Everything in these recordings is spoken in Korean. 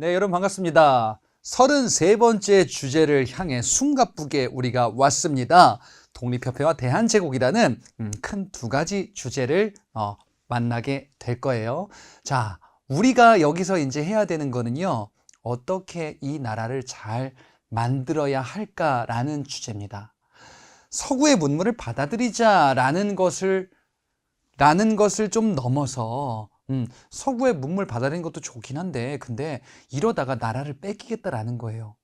네, 여러분 반갑습니다. 33번째 주제를 향해 숨가쁘게 우리가 왔습니다. 독립협회와 대한제국이라는 큰 두 가지 주제를 만나게 될 거예요. 자, 우리가 여기서 이제 해야 되는 거는요, 어떻게 이 나라를 잘 만들어야 할까라는 주제입니다. 서구의 문물을 받아들이자라는 것을 좀 넘어서 서구의 문물 받아들이는 것도 좋긴 한데, 근데 이러다가 나라를 뺏기겠다라는 거예요.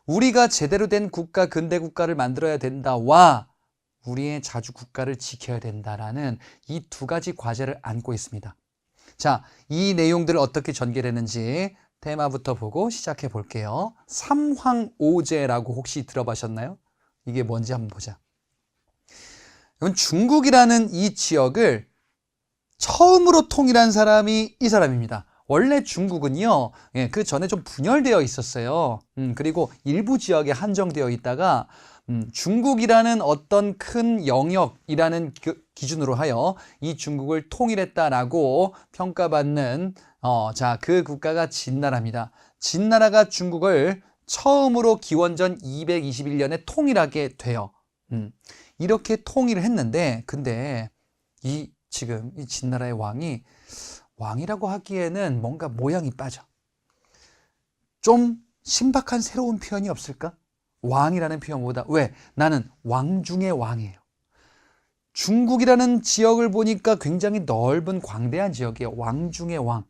우리가 제대로 된 국가, 근대 국가를 만들어야 된다와 우리의 자주 국가를 지켜야 된다라는 이 두 가지 과제를 안고 있습니다. 자, 이 내용들을 어떻게 전개되는지 테마부터 보고 시작해 볼게요. 삼황오제라고 혹시 들어보셨나요? 이게 뭔지 한번 보자. 이건 중국이라는 이 지역을 처음으로 통일한 사람이 이 사람입니다. 원래 중국은요, 그 전에 좀 분열되어 있었어요. 그리고 일부 지역에 한정되어 있다가 중국이라는 어떤 큰 영역이라는 기준으로 하여 이 중국을 통일했다라고 평가받는 그 국가가 진나라입니다. 진나라가 중국을 처음으로 기원전 221년에 통일하게 돼요. 이렇게 통일을 했는데, 근데 지금 이 진나라의 왕이라고 하기에는 뭔가 모양이 빠져. 좀 신박한 새로운 표현이 없을까? 왕이라는 표현보다. 왜? 나는 왕 중의 왕이에요. 중국이라는 지역을 보니까 굉장히 넓은 광대한 지역이에요. 왕 중의 왕.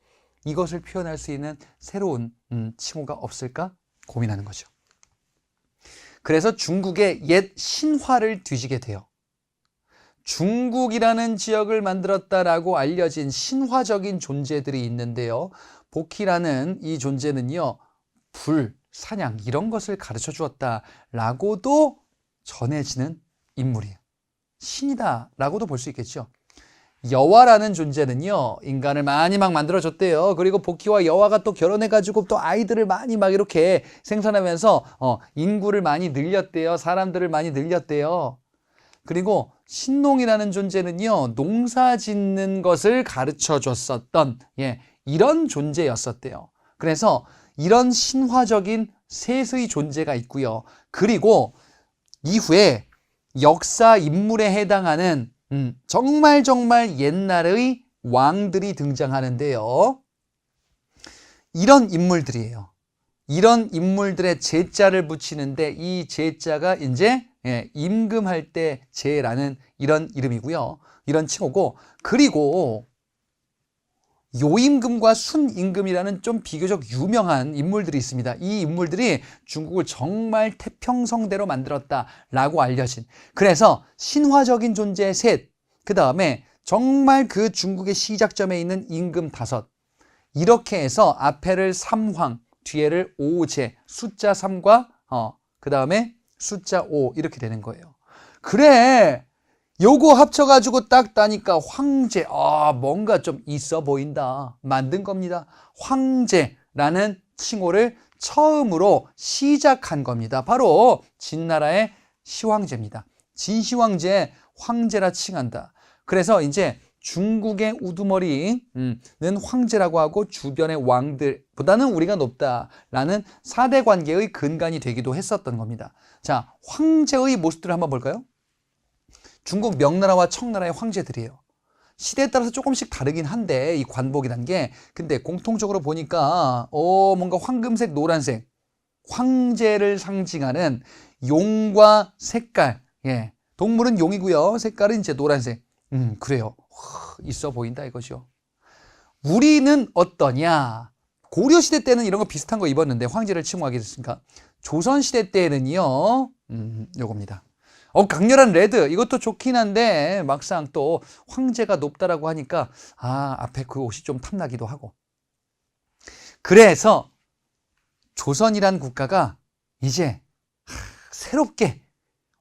이것을 표현할 수 있는 새로운 칭호가 없을까? 고민하는 거죠. 그래서 중국의 옛 신화를 뒤지게 돼요. 중국이라는 지역을 만들었다라고 알려진 신화적인 존재들이 있는데요. 복희라는 이 존재는요, 불, 사냥 이런 것을 가르쳐 주었다라고도 전해지는 인물이에요. 신이다라고도 볼 수 있겠죠. 여화라는 존재는요, 인간을 많이 막 만들어줬대요. 그리고 복희와 여화가 또 결혼해가지고 또 아이들을 많이 막 이렇게 생산하면서 인구를 많이 늘렸대요. 사람들을 많이 늘렸대요. 그리고 신농이라는 존재는요, 농사 짓는 것을 가르쳐 줬었던 이런 존재였었대요. 그래서 이런 신화적인 셋의 존재가 있고요. 그리고 이후에 역사 인물에 해당하는 정말 옛날의 왕들이 등장하는데요. 이런 인물들이에요. 이런 인물들의 제자를 붙이는데 이 제자가 이제 임금할 때 제라는 이런 이름이고요. 이런 칭호고, 그리고 요임금과 순임금이라는 좀 비교적 유명한 인물들이 있습니다. 이 인물들이 중국을 정말 태평성대로 만들었다라고 알려진, 그래서 신화적인 존재 셋, 그 다음에 정말 그 중국의 시작점에 있는 임금 5, 이렇게 해서 앞에를 삼황, 뒤에를 오제, 숫자 3과 그 다음에 숫자 5 이렇게 되는 거예요. 그래, 요거 합쳐가지고 딱 따니까 황제, 뭔가 좀 있어 보인다 만든 겁니다. 황제라는 칭호를 처음으로 시작한 겁니다. 바로 진나라의 시황제입니다. 진시황제, 황제라 칭한다. 그래서 이제 중국의 우두머리는 황제라고 하고 주변의 왕들보다는 우리가 높다라는 4대 관계의 근간이 되기도 했었던 겁니다. 자, 황제의 모습들을 한번 볼까요? 중국 명나라와 청나라의 황제들이에요. 시대에 따라서 조금씩 다르긴 한데 이 관복이란 게, 근데 공통적으로 보니까 뭔가 황금색, 노란색, 황제를 상징하는 용과 색깔, 동물은 용이고요, 색깔은 이제 노란색. 그래요. 있어 보인다 이거죠. 우리는 어떠냐? 고려시대 때는 이런 거 비슷한 거 입었는데 황제를 칭호하게 됐으니까, 조선시대 때는요, 요겁니다. 강렬한 레드, 이것도 좋긴 한데 막상 또 황제가 높다라고 하니까 앞에 그 옷이 좀 탐나기도 하고. 그래서 조선이란 국가가 이제 새롭게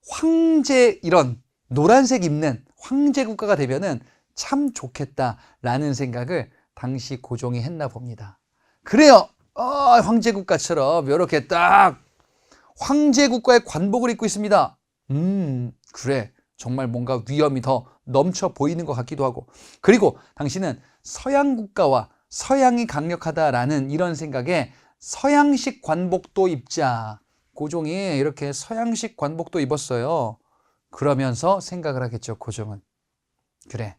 황제, 이런 노란색 입는 황제 국가가 되면은 참 좋겠다라는 생각을 당시 고종이 했나 봅니다. 그래요. 황제 국가처럼 이렇게 딱 황제 국가의 관복을 입고 있습니다. 그래, 정말 뭔가 위엄이 더 넘쳐 보이는 것 같기도 하고, 그리고 당신은 서양 국가와 서양이 강력하다라는 이런 생각에 서양식 관복도 입자. 고종이 이렇게 서양식 관복도 입었어요. 그러면서 생각을 하겠죠, 고종은. 그래,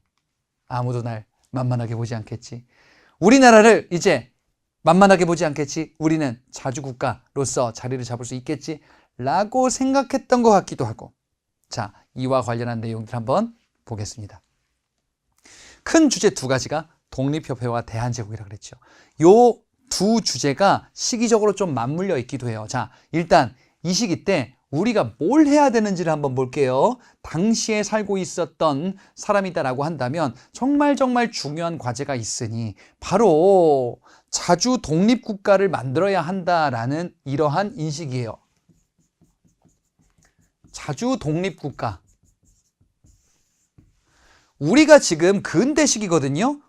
아무도 날 만만하게 보지 않겠지. 우리나라를 이제 만만하게 보지 않겠지. 우리는 자주국가로서 자리를 잡을 수 있겠지. 라고 생각했던 것 같기도 하고. 자, 이와 관련한 내용들 한번 보겠습니다. 큰 주제 두 가지가 독립협회와 대한제국이라고 그랬죠. 요 두 주제가 시기적으로 좀 맞물려 있기도 해요. 자, 일단 이 시기 때 우리가 뭘 해야 되는지를 한번 볼게요. 당시에 살고 있었던 사람이다라고 한다면 정말 중요한 과제가 있으니 바로 자주 독립국가를 만들어야 한다라는 이러한 인식이에요. 자주 독립국가. 우리가 지금 근대 시기거든요.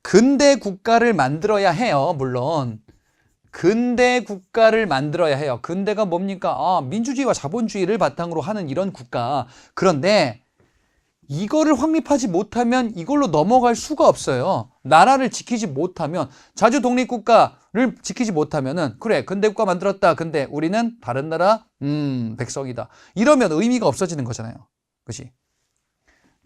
근대 국가를 만들어야 해요. 물론 근대 국가를 만들어야 해요. 근대가 뭡니까? 민주주의와 자본주의를 바탕으로 하는 이런 국가. 그런데 이거를 확립하지 못하면 이걸로 넘어갈 수가 없어요. 나라를 지키지 못하면, 자주 독립국가를 지키지 못하면은, 그래, 근대 국가 만들었다. 근데 우리는 다른 나라 백성이다. 이러면 의미가 없어지는 거잖아요. 그렇지?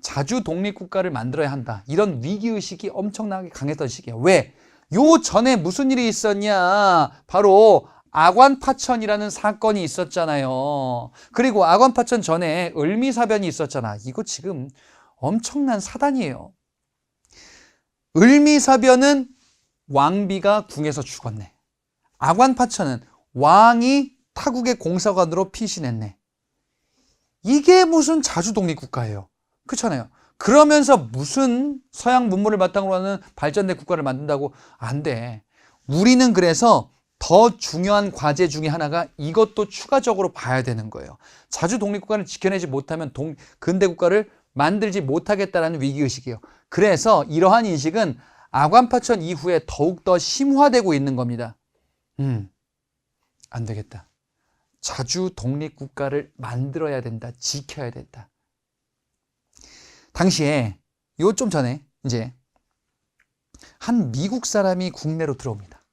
자주 독립국가를 만들어야 한다. 이런 위기의식이 엄청나게 강했던 시기예요. 왜? 요 전에 무슨 일이 있었냐? 바로 아관파천이라는 사건이 있었잖아요. 그리고 아관파천 전에 을미사변이 있었잖아. 이거 지금 엄청난 사단이에요. 을미사변은 왕비가 궁에서 죽었네. 아관파천은 왕이 타국의 공사관으로 피신했네. 이게 무슨 자주 독립국가예요. 그렇잖아요. 그러면서 무슨 서양 문물을 바탕으로 하는 발전된 국가를 만든다고? 안 돼. 우리는 그래서 더 중요한 과제 중에 하나가 이것도 추가적으로 봐야 되는 거예요. 자주 독립국가를 지켜내지 못하면 근대 국가를 만들지 못하겠다는 위기의식이에요. 그래서 이러한 인식은 아관파천 이후에 더욱더 심화되고 있는 겁니다. 안 되겠다. 자주 독립국가를 만들어야 된다. 지켜야 된다. 당시에 요 좀 전에 이제 한 미국 사람이 국내로 들어옵니다.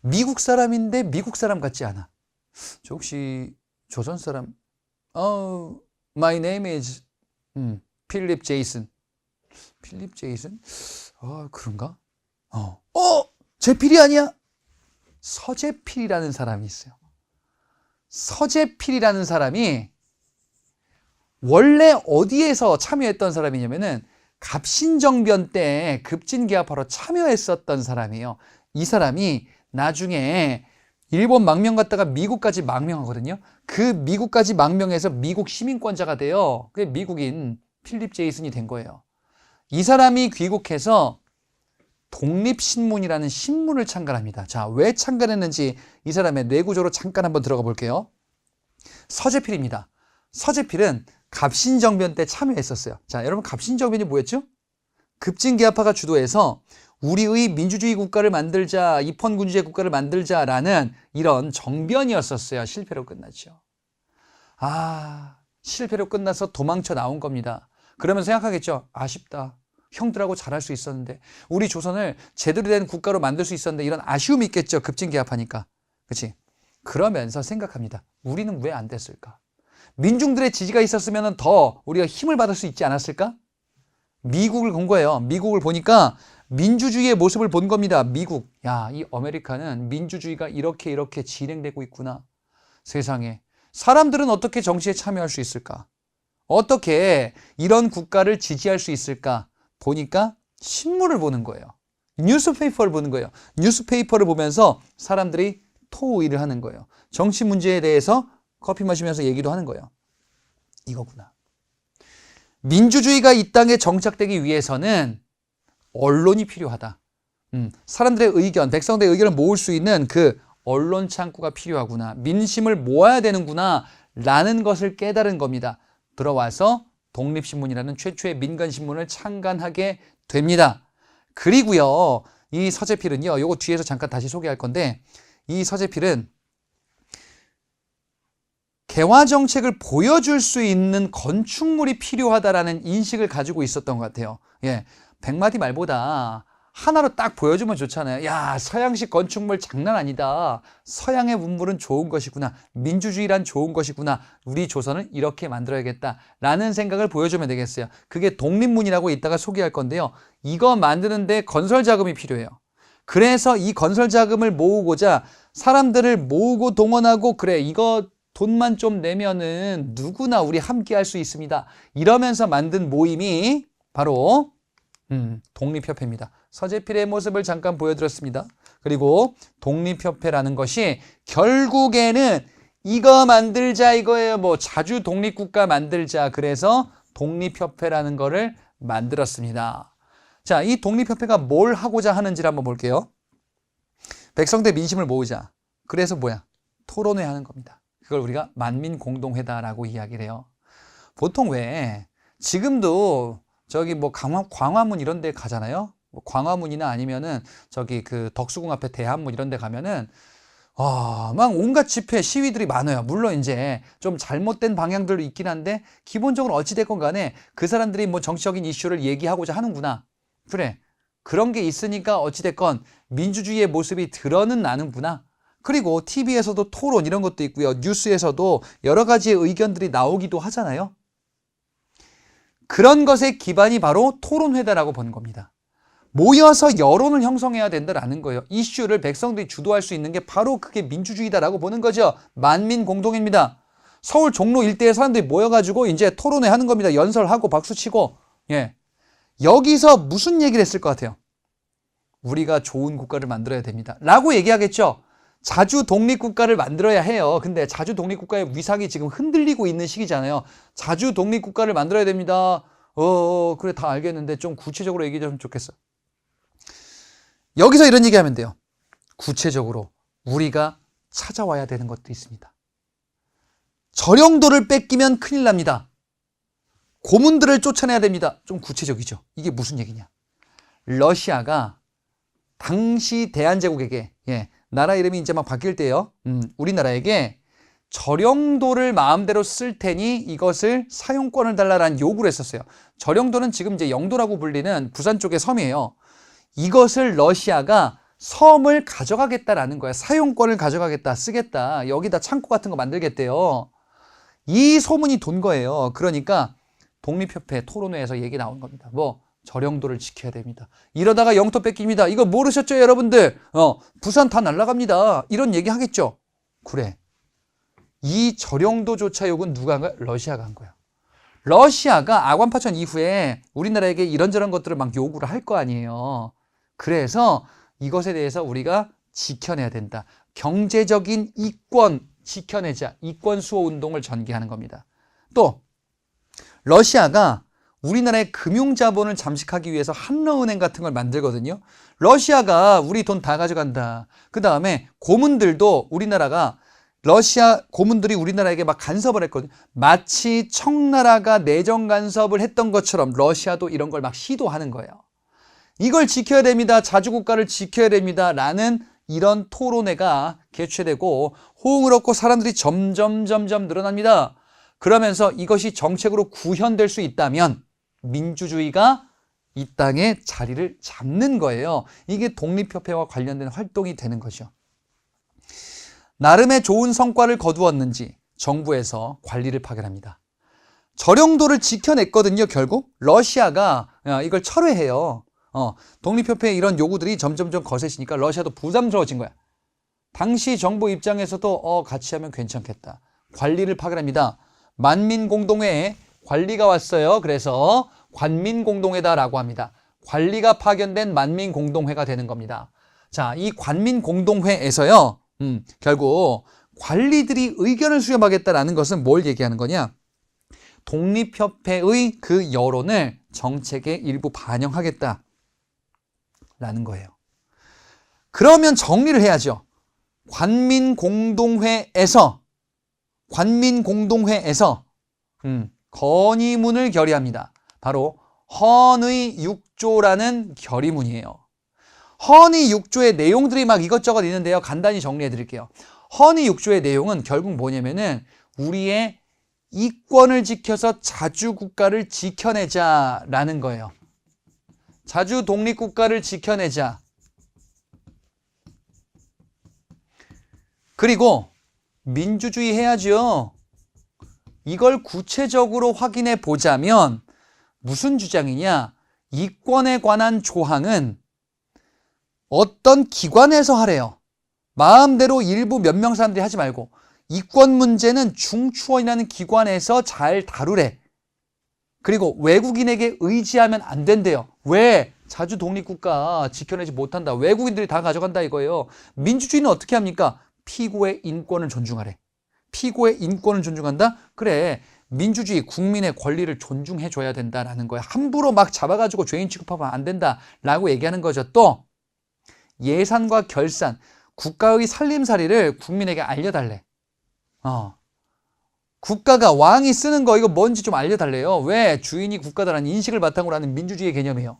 미국 사람인데 미국 사람 같지 않아. 저 혹시 조선 사람? My name is 필립 제이슨. 필립 제이슨? 그런가? 제필이 아니야? 서재필이라는 사람이 있어요. 서재필이라는 사람이 원래 어디에서 참여했던 사람이냐면은 갑신정변 때 급진개화파로 참여했었던 사람이에요. 이 사람이 나중에 일본 망명 갔다가 미국까지 망명하거든요. 그 미국까지 망명해서 미국 시민권자가 돼요. 그게 미국인 필립 제이슨이 된 거예요. 이 사람이 귀국해서 독립신문이라는 신문을 창간합니다. 자, 왜 창간했는지 이 사람의 뇌구조로 잠깐 한번 들어가 볼게요. 서재필입니다. 서재필은 갑신정변 때 참여했었어요. 자, 여러분 갑신정변이 뭐였죠? 급진개화파가 주도해서 우리의 민주주의 국가를 만들자, 입헌군주제 국가를 만들자라는 이런 정변이었었어요. 실패로 끝났죠. 실패로 끝나서 도망쳐 나온 겁니다. 그러면 생각하겠죠. 아쉽다. 형들하고 잘할 수 있었는데, 우리 조선을 제대로 된 국가로 만들 수 있었는데, 이런 아쉬움이 있겠죠. 급진개화파니까. 그렇지? 그러면서 생각합니다. 우리는 왜 안 됐을까? 민중들의 지지가 있었으면 더 우리가 힘을 받을 수 있지 않았을까? 미국을 본 거예요. 미국을 보니까 민주주의의 모습을 본 겁니다. 미국. 야, 이 아메리카는 민주주의가 이렇게 진행되고 있구나. 세상에. 사람들은 어떻게 정치에 참여할 수 있을까? 어떻게 이런 국가를 지지할 수 있을까? 보니까 신문을 보는 거예요. 뉴스페이퍼를 보는 거예요. 뉴스페이퍼를 보면서 사람들이 토의를 하는 거예요. 정치 문제에 대해서 커피 마시면서 얘기도 하는 거예요. 이거구나. 민주주의가 이 땅에 정착되기 위해서는 언론이 필요하다. 사람들의 의견, 백성들의 의견을 모을 수 있는 그 언론 창구가 필요하구나. 민심을 모아야 되는구나 라는 것을 깨달은 겁니다. 들어와서 독립신문이라는 최초의 민간신문을 창간하게 됩니다. 그리고요, 이 서재필은요, 요거 뒤에서 잠깐 다시 소개할 건데, 이 서재필은 개화 정책을 보여줄 수 있는 건축물이 필요하다라는 인식을 가지고 있었던 것 같아요. 예, 100마디 말보다 하나로 딱 보여주면 좋잖아요. 야, 서양식 건축물 장난 아니다. 서양의 문물은 좋은 것이구나. 민주주의란 좋은 것이구나. 우리 조선은 이렇게 만들어야겠다라는 생각을 보여주면 되겠어요. 그게 독립문이라고 이따가 소개할 건데요. 이거 만드는데 건설 자금이 필요해요. 그래서 이 건설 자금을 모으고자 사람들을 모으고 동원하고, 그래, 이거 돈만 좀 내면은 누구나 우리 함께 할 수 있습니다. 이러면서 만든 모임이 바로 독립협회입니다. 서재필의 모습을 잠깐 보여드렸습니다. 그리고 독립협회라는 것이 결국에는 이거 만들자 이거예요. 뭐 자주 독립국가 만들자. 그래서 독립협회라는 거를 만들었습니다. 자, 이 독립협회가 뭘 하고자 하는지를 한번 볼게요. 백성대 민심을 모으자. 그래서 뭐야? 토론회 하는 겁니다. 그걸 우리가 만민공동회다라고 이야기를 해요. 보통 왜 지금도 저기 뭐 광화문 이런 데 가잖아요. 뭐 광화문이나 아니면은 저기 그 덕수궁 앞에 대한문 이런 데 가면은 막 온갖 집회 시위들이 많아요. 물론 이제 좀 잘못된 방향들도 있긴 한데 기본적으로 어찌됐건 간에 그 사람들이 뭐 정치적인 이슈를 얘기하고자 하는구나. 그래, 그런 게 있으니까 어찌됐건 민주주의의 모습이 드러는 나는구나. 그리고 TV에서도 토론 이런 것도 있고요. 뉴스에서도 여러 가지의 의견들이 나오기도 하잖아요. 그런 것의 기반이 바로 토론회다라고 보는 겁니다. 모여서 여론을 형성해야 된다라는 거예요. 이슈를 백성들이 주도할 수 있는 게 바로 그게 민주주의다라고 보는 거죠. 만민공동입니다. 서울 종로 일대의 사람들이 모여가지고 이제 토론회 하는 겁니다. 연설하고 박수치고. 예. 여기서 무슨 얘기를 했을 것 같아요? 우리가 좋은 국가를 만들어야 됩니다. 라고 얘기하겠죠. 자주 독립국가를 만들어야 해요. 근데 자주 독립국가의 위상이 지금 흔들리고 있는 시기잖아요. 자주 독립국가를 만들어야 됩니다. 그래, 다 알겠는데 좀 구체적으로 얘기해 주면 좋겠어. 여기서 이런 얘기하면 돼요. 구체적으로 우리가 찾아와야 되는 것도 있습니다. 저령도를 뺏기면 큰일 납니다. 고문들을 쫓아내야 됩니다. 좀 구체적이죠. 이게 무슨 얘기냐? 러시아가 당시 대한제국에게, 나라 이름이 이제 막 바뀔 때요. 우리나라에게 저령도를 마음대로 쓸 테니 이것을 사용권을 달라라는 요구를 했었어요. 저령도는 지금 이제 영도라고 불리는 부산 쪽의 섬이에요. 이것을 러시아가 섬을 가져가겠다라는 거야. 사용권을 가져가겠다, 쓰겠다. 여기다 창고 같은 거 만들겠대요. 이 소문이 돈 거예요. 그러니까 독립협회 토론회에서 얘기 나온 겁니다. 뭐 저령도를 지켜야 됩니다. 이러다가 영토 뺏깁니다. 이거 모르셨죠, 여러분들? 부산 다 날아갑니다. 이런 얘기 하겠죠. 그래. 이 저령도조차 요구는 누가 한 거야? 러시아가 한 거야. 러시아가 아관파천 이후에 우리나라에게 이런저런 것들을 막 요구를 할 거 아니에요. 그래서 이것에 대해서 우리가 지켜내야 된다. 경제적인 이권 지켜내자. 이권 수호 운동을 전개하는 겁니다. 또 러시아가 우리나라의 금융자본을 잠식하기 위해서 한러은행 같은 걸 만들거든요. 러시아가 우리 돈 다 가져간다. 그 다음에 고문들도 우리나라가 러시아 고문들이 우리나라에게 막 간섭을 했거든요. 마치 청나라가 내정 간섭을 했던 것처럼 러시아도 이런 걸 막 시도하는 거예요. 이걸 지켜야 됩니다. 자주국가를 지켜야 됩니다. 라는 이런 토론회가 개최되고 호응을 얻고 사람들이 점점 늘어납니다. 그러면서 이것이 정책으로 구현될 수 있다면 민주주의가 이 땅에 자리를 잡는 거예요. 이게 독립협회와 관련된 활동이 되는 거죠. 나름의 좋은 성과를 거두었는지 정부에서 관리를 파견합니다. 저령도를 지켜냈거든요. 결국 러시아가 이걸 철회해요. 독립협회의 이런 요구들이 점점점 거세지니까 러시아도 부담스러워진 거야. 당시 정부 입장에서도 같이 하면 괜찮겠다. 관리를 파견합니다. 만민공동회에 관리가 왔어요. 그래서 관민공동회다라고 합니다. 관리가 파견된 만민공동회가 되는 겁니다. 자, 이 관민공동회에서요. 결국 관리들이 의견을 수렴하겠다라는 것은 뭘 얘기하는 거냐? 독립협회의 그 여론을 정책에 일부 반영하겠다라는 거예요. 그러면 정리를 해야죠. 관민공동회에서 건의문을 결의합니다. 바로 헌의 6조라는 결의문이에요. 헌의 6조의 내용들이 막 이것저것 있는데요. 간단히 정리해 드릴게요. 헌의 6조의 내용은 결국 뭐냐면은 우리의 이권을 지켜서 자주국가를 지켜내자라는 거예요. 자주 독립국가를 지켜내자. 그리고 민주주의 해야죠. 이걸 구체적으로 확인해 보자면 무슨 주장이냐? 이권에 관한 조항은 어떤 기관에서 하래요. 마음대로 일부 몇 명 사람들이 하지 말고 이권 문제는 중추원이라는 기관에서 잘 다루래. 그리고 외국인에게 의지하면 안 된대요. 왜? 자주 독립국가 지켜내지 못한다. 외국인들이 다 가져간다 이거예요. 민주주의는 어떻게 합니까? 피고의 인권을 존중하래. 피고의 인권을 존중한다? 그래. 민주주의 국민의 권리를 존중해줘야 된다라는 거야. 함부로 막 잡아가지고 죄인 취급하면 안 된다라고 얘기하는 거죠. 또 예산과 결산, 국가의 살림살이를 국민에게 알려달래. 국가가 왕이 쓰는 거 이거 뭔지 좀 알려달래요. 왜? 주인이 국가다라는 인식을 바탕으로 하는 민주주의 개념이에요.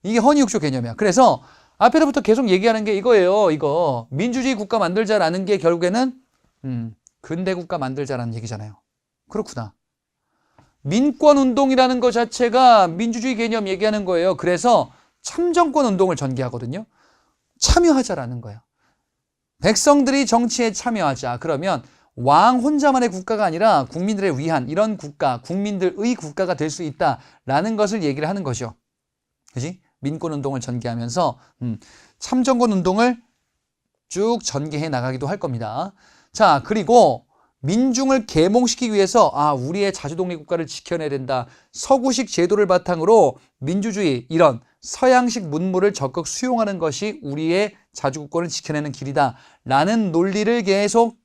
이게 헌의육조 개념이야. 그래서 앞에서부터 계속 얘기하는 게 이거예요. 이거 민주주의 국가 만들자라는 게 결국에는 근대 국가 만들자라는 얘기잖아요. 그렇구나. 민권운동이라는 것 자체가 민주주의 개념 얘기하는 거예요. 그래서 참정권 운동을 전개하거든요. 참여하자라는 거예요. 백성들이 정치에 참여하자. 그러면 왕 혼자만의 국가가 아니라 국민들을 위한 이런 국가, 국민들의 국가가 될 수 있다라는 것을 얘기를 하는 거죠. 그지? 민권운동을 전개하면서 참정권 운동을 쭉 전개해 나가기도 할 겁니다. 자, 그리고 민중을 계몽시키기 위해서 우리의 자주독립국가를 지켜내야 된다. 서구식 제도를 바탕으로 민주주의 이런 서양식 문물을 적극 수용하는 것이 우리의 자주국권을 지켜내는 길이다. 라는 논리를 계속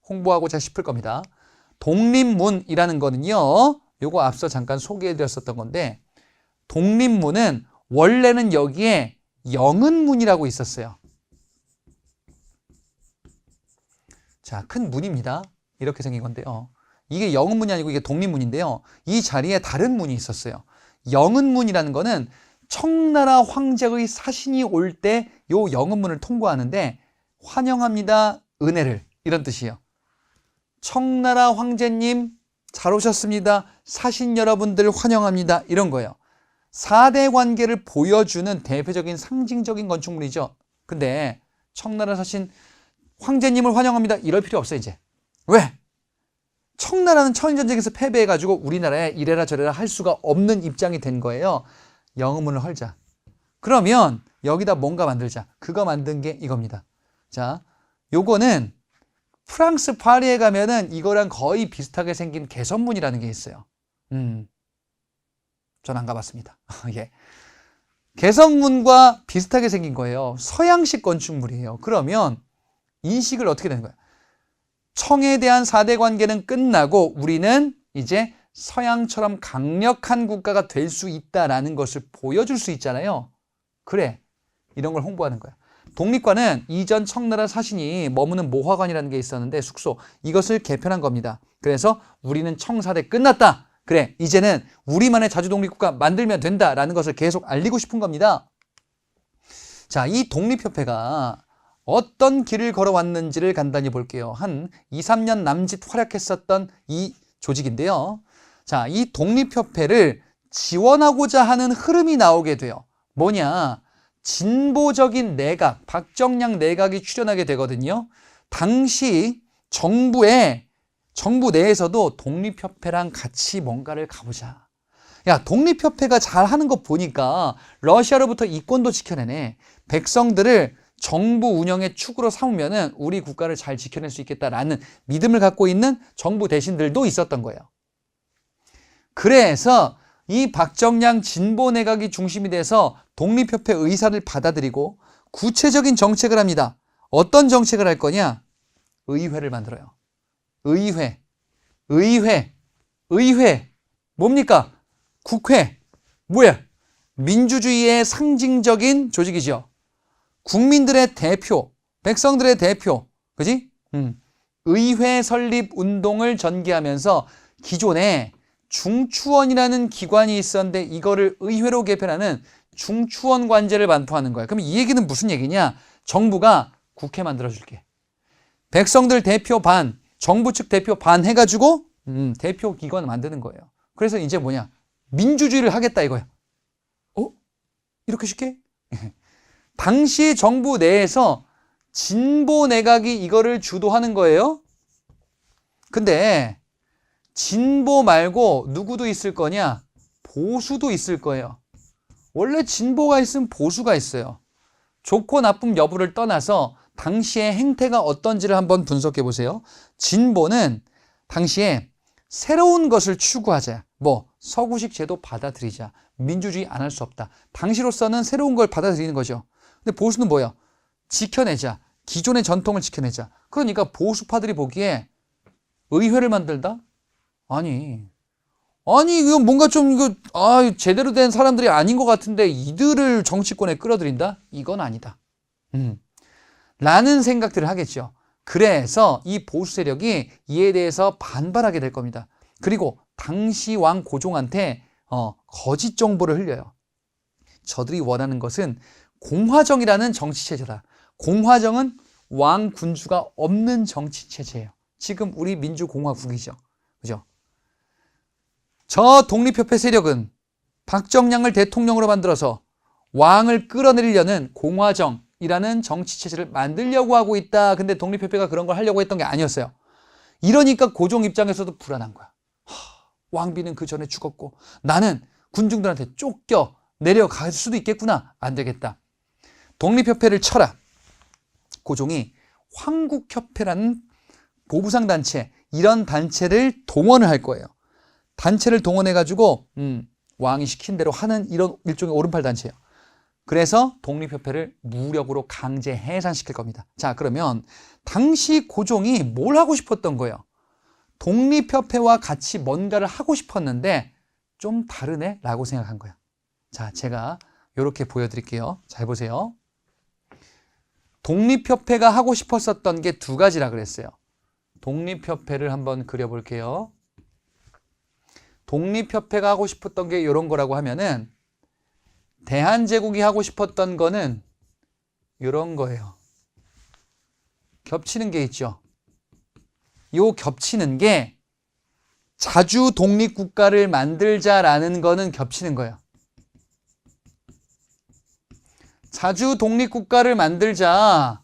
홍보하고자 싶을 겁니다. 독립문이라는 거는요. 요거 앞서 잠깐 소개해드렸었던 건데 독립문은 원래는 여기에 영은문이라고 있었어요. 자, 큰 문입니다. 이렇게 생긴 건데요. 이게 영은문이 아니고 이게 독립문인데요. 이 자리에 다른 문이 있었어요. 영은문이라는 거는 청나라 황제의 사신이 올 때 요 영은문을 통과하는데 환영합니다. 은혜를 이런 뜻이에요. 청나라 황제님 잘 오셨습니다. 사신 여러분들 환영합니다. 이런 거예요. 4대 관계를 보여주는 대표적인 상징적인 건축물이죠. 근데 청나라 사신 황제님을 환영합니다. 이럴 필요 없어 이제. 왜? 청나라는 청인전쟁에서 패배해가지고 우리나라에 이래라 저래라 할 수가 없는 입장이 된 거예요. 영은문을 헐자. 그러면 여기다 뭔가 만들자. 그거 만든 게 이겁니다. 자, 요거는 프랑스 파리에 가면은 이거랑 거의 비슷하게 생긴 개선문이라는 게 있어요. 전 안 가봤습니다. 예. 개선문과 비슷하게 생긴 거예요. 서양식 건축물이에요. 그러면 인식을 어떻게 되는 거예요? 청에 대한 4대 관계는 끝나고 우리는 이제 서양처럼 강력한 국가가 될 수 있다라는 것을 보여줄 수 있잖아요. 그래. 이런 걸 홍보하는 거야. 독립관은 이전 청나라 사신이 머무는 모화관이라는 게 있었는데 숙소. 이것을 개편한 겁니다. 그래서 우리는 청사대 끝났다. 그래. 이제는 우리만의 자주독립국가 만들면 된다라는 것을 계속 알리고 싶은 겁니다. 자, 이 독립협회가 어떤 길을 걸어왔는지를 간단히 볼게요. 한 2, 3년 남짓 활약했었던 이 조직인데요. 자, 이 독립협회를 지원하고자 하는 흐름이 나오게 돼요. 뭐냐? 진보적인 내각, 박정량 내각이 출연하게 되거든요. 당시 정부 내에서도 독립협회랑 같이 뭔가를 가보자. 야, 독립협회가 잘하는 거 보니까 러시아로부터 이권도 지켜내네. 백성들을 정부 운영의 축으로 삼으면은 우리 국가를 잘 지켜낼 수 있겠다라는 믿음을 갖고 있는 정부 대신들도 있었던 거예요. 그래서 이 박정량 진보 내각이 중심이 돼서 독립협회 의사를 받아들이고 구체적인 정책을 합니다. 어떤 정책을 할 거냐? 의회를 만들어요. 의회. 뭡니까? 국회. 뭐야? 민주주의의 상징적인 조직이죠. 국민들의 대표, 백성들의 대표, 그지? 의회 설립 운동을 전개하면서 기존에 중추원이라는 기관이 있었는데 이거를 의회로 개편하는 중추원 관제를 반포하는 거예요. 그럼 이 얘기는 무슨 얘기냐? 정부가 국회 만들어줄게. 백성들 대표 반, 정부 측 대표 반 해가지고 대표 기관을 만드는 거예요. 그래서 이제 뭐냐? 민주주의를 하겠다 이거야. 이렇게 쉽게? 당시 정부 내에서 진보 내각이 이거를 주도하는 거예요. 근데 진보 말고 누구도 있을 거냐? 보수도 있을 거예요. 원래 진보가 있으면 보수가 있어요. 좋고 나쁨 여부를 떠나서 당시의 행태가 어떤지를 한번 분석해 보세요. 진보는 당시에 새로운 것을 추구하자. 뭐 서구식 제도 받아들이자. 민주주의 안 할 수 없다. 당시로서는 새로운 걸 받아들이는 거죠. 근데 보수는 뭐예요? 지켜내자. 기존의 전통을 지켜내자. 그러니까 보수파들이 보기에 의회를 만들다? 아니 이거 뭔가 좀 제대로 된 사람들이 아닌 것 같은데 이들을 정치권에 끌어들인다? 이건 아니다. 라는 생각들을 하겠죠. 그래서 이 보수 세력이 이에 대해서 반발하게 될 겁니다. 그리고 당시 왕 고종한테 거짓 정보를 흘려요. 저들이 원하는 것은 공화정이라는 정치체제다. 공화정은 왕 군주가 없는 정치체제예요. 지금 우리 민주공화국이죠. 그죠? 저 독립협회 세력은 박정량을 대통령으로 만들어서 왕을 끌어내리려는 공화정이라는 정치체제를 만들려고 하고 있다. 근데 독립협회가 그런 걸 하려고 했던 게 아니었어요. 이러니까 고종 입장에서도 불안한 거야. 왕비는 그 전에 죽었고 나는 군중들한테 쫓겨 내려갈 수도 있겠구나. 안 되겠다. 독립협회를 쳐라. 고종이 황국협회라는 보부상 단체, 이런 단체를 동원을 할 거예요. 단체를 동원해가지고 왕이 시킨 대로 하는 이런 일종의 오른팔 단체예요. 그래서 독립협회를 무력으로 강제 해산시킬 겁니다. 자, 그러면 당시 고종이 뭘 하고 싶었던 거예요? 독립협회와 같이 뭔가를 하고 싶었는데 좀 다르네? 라고 생각한 거예요. 자, 제가 이렇게 보여드릴게요. 잘 보세요. 독립협회가 하고 싶었었던 게 두 가지라 그랬어요. 독립협회를 한번 그려볼게요. 독립협회가 하고 싶었던 게 이런 거라고 하면은 대한제국이 하고 싶었던 거는 이런 거예요. 겹치는 게 있죠. 요 겹치는 게 자주 독립국가를 만들자라는 거는 겹치는 거예요. 자주 독립국가를 만들자.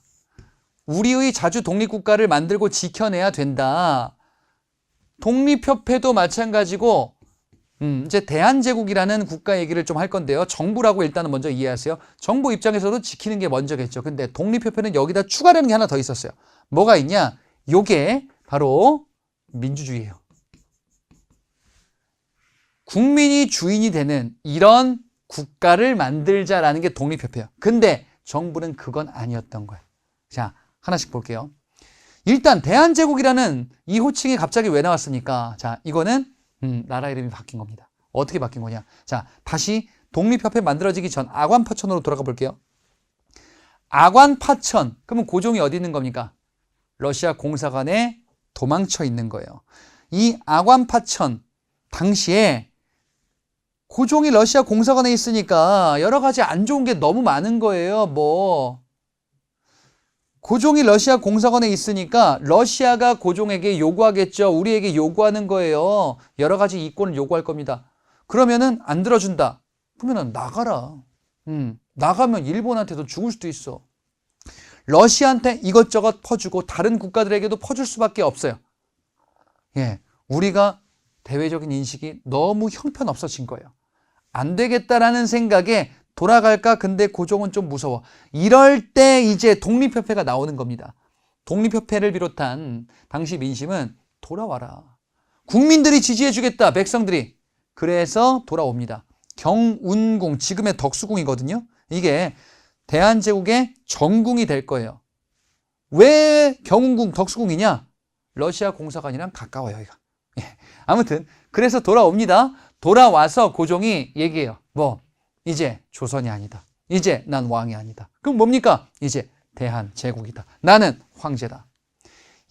우리의 자주 독립국가를 만들고 지켜내야 된다. 독립협회도 마찬가지고 이제 대한제국이라는 국가 얘기를 좀 할 건데요. 정부라고 일단은 먼저 이해하세요. 정부 입장에서도 지키는 게 먼저겠죠. 근데 독립협회는 여기다 추가되는 게 하나 더 있었어요. 뭐가 있냐? 요게 바로 민주주의예요. 국민이 주인이 되는 이런 국가를 만들자라는 게 독립협회예요. 근데 정부는 그건 아니었던 거예요. 자, 하나씩 볼게요. 일단 대한제국이라는 이 호칭이 갑자기 왜 나왔습니까? 자, 이거는 나라 이름이 바뀐 겁니다. 어떻게 바뀐 거냐? 자, 다시 독립협회 만들어지기 전 아관파천으로 돌아가 볼게요. 아관파천, 그러면 고종이 어디 있는 겁니까? 러시아 공사관에 도망쳐 있는 거예요. 이 아관파천 당시에 고종이 러시아 공사관에 있으니까 여러 가지 안 좋은 게 너무 많은 거예요. 고종이 러시아 공사관에 있으니까 러시아가 고종에게 요구하겠죠. 우리에게 요구하는 거예요. 여러 가지 이권을 요구할 겁니다. 그러면은 안 들어준다. 그러면은 나가라. 나가면 일본한테도 죽을 수도 있어. 러시아한테 이것저것 퍼주고 다른 국가들에게도 퍼줄 수밖에 없어요. 예, 우리가 대외적인 인식이 너무 형편없어진 거예요. 안 되겠다라는 생각에 돌아갈까? 근데 고종은 좀 무서워. 이럴 때 이제 독립협회가 나오는 겁니다. 독립협회를 비롯한 당시 민심은 돌아와라. 국민들이 지지해주겠다. 백성들이. 그래서 돌아옵니다. 경운궁, 지금의 덕수궁이거든요. 이게 대한제국의 정궁이 될 거예요. 왜 경운궁, 덕수궁이냐? 러시아 공사관이랑 가까워요. 이거. 예. 아무튼 그래서 돌아옵니다. 돌아와서 고종이 얘기해요. 이제 조선이 아니다. 이제 난 왕이 아니다. 그럼 뭡니까? 이제 대한제국이다. 나는 황제다.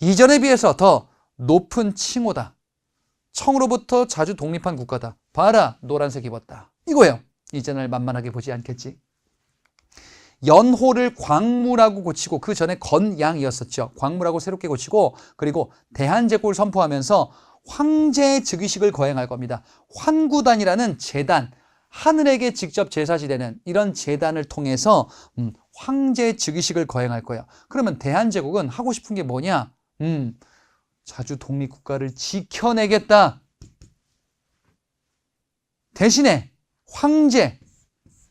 이전에 비해서 더 높은 칭호다. 청으로부터 자주 독립한 국가다. 봐라, 노란색 입었다. 이거예요. 이제 날 만만하게 보지 않겠지. 연호를 광무라고 고치고 그 전에 건양이었었죠. 광무라고 새롭게 고치고 그리고 대한제국을 선포하면서 황제 즉위식을 거행할 겁니다. 환구단이라는 재단, 하늘에게 직접 제사 지내는 이런 제단을 통해서 황제 즉위식을 거행할 거예요. 그러면 대한제국은 하고 싶은 게 뭐냐? 자주 독립국가를 지켜내겠다. 대신에 황제,